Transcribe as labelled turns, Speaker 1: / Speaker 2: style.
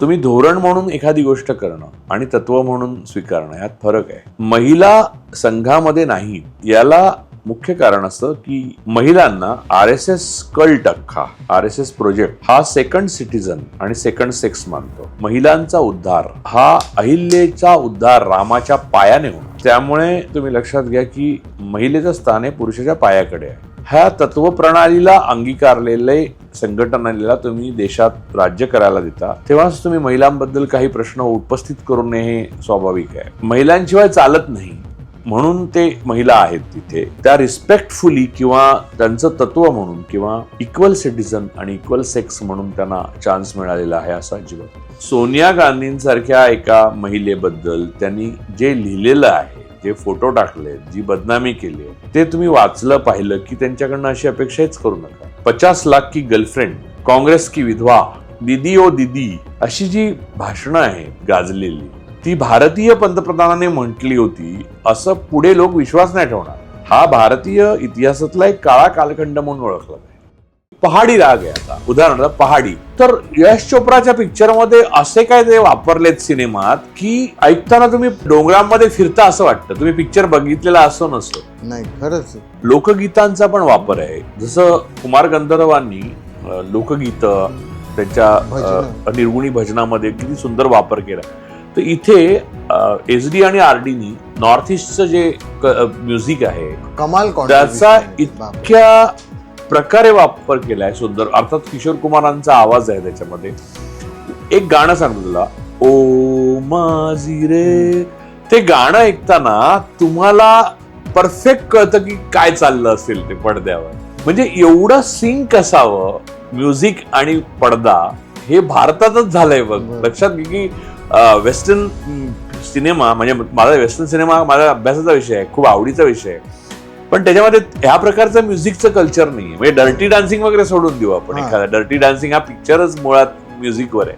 Speaker 1: तुम्ही धोरण म्हणून एखादी गोष्ट करणं आणि तत्व म्हणून स्वीकारणं यात फरक आहे. महिला संघामध्ये नाही याला मुख्य कारण असतं की महिलांना RSS कल्ट अख्खा RSS प्रोजेक्ट हा सेकंड सिटीजन आणि सेकंड सेक्स मानतो. महिलांचा उद्धार हा अहिल्याचा उद्धार रामाच्या पायाने होणार. त्यामुळे तुम्ही लक्षात घ्या की महिलेचं स्थान हे पुरुषाच्या पायाकडे आहे. ह्या तत्वप्रणालीला अंगीकारलेले संघटनेला तुम्ही देशात राज्य करायला देता तेव्हाच तुम्ही महिलांबद्दल काही प्रश्न उपस्थित करू नये हे स्वाभाविक आहे. महिलांशिवाय चालत नाही म्हणून ते महिला आहेत तिथे. त्या रिस्पेक्टफुली किंवा त्यांचं तत्व म्हणून किंवा इक्वल सिटीजन आणि इक्वल सेक्स म्हणून त्यांना चान्स मिळालेला आहे असं अजिबात. सोनिया गांधींसारख्या एका महिलेबद्दल त्यांनी जे लिहिलेलं आहे, जे फोटो टाकले, जी बदनामी केली ते तुम्ही वाचलं पाहिलं की त्यांच्याकडनं अशी अपेक्षाच करू नका. 50 लाख की गर्लफ्रेंड, काँग्रेस की विधवा, दीदी ओ दीदी अशी जी भाषणं आहेत गाजलेली ती भारतीय पंतप्रधानाने म्हटली होती असं पुढे लोक विश्वास नाही ठेवणार. हा भारतीय इतिहासातला एक काळा कालखंड म्हणून ओळखला जाईल. पहाडी राग आहे आता उदाहरणार्थ पहाडी. तर यश चोप्राच्या पिक्चरमध्ये असे काय ते वापरलेत सिनेमात की ऐकताना तुम्ही डोंगरांमध्ये फिरता असं वाटतं. तुम्ही पिक्चर बघितलेला असो नसो.
Speaker 2: नाही खरंच
Speaker 1: लोकगीतांचा पण वापर आहे. जसं कुमार गंधर्वांनी लोकगीत त्यांच्या निर्गुणी भजनामध्ये किती सुंदर वापर केला. तर इथे SD आणि RDनी नॉर्थ ईस्टचं जे म्युझिक आहे
Speaker 2: कमाल
Speaker 1: त्याचा इतक्या प्रकारे वापर केलाय सुंदर. अर्थात किशोर कुमारांचा आवाज आहे त्याच्यामध्ये. एक गाणं सांगतो तुला, ओ माझी रे. ते गाणं ऐकताना तुम्हाला परफेक्ट कळतं की काय चाललं असेल ते पडद्यावर. म्हणजे एवढं सिंक असावं म्युझिक आणि पडदा हे भारतातच झालंय बघ. लक्षात घे की वेस्टर्न सिनेमा म्हणजे माझा वेस्टर्न सिनेमा माझ्या अभ्यासाचा विषय आहे, खूप आवडीचा विषय आहे. पण त्याच्यामध्ये ह्या प्रकारचं म्युझिकचं कल्चर नाहीये. म्हणजे डर्टी डान्सिंग वगैरे सोडून देऊ आपण. एखादा डर्टी डान्सिंग हा पिक्चरच मुळात म्युझिकवर आहे.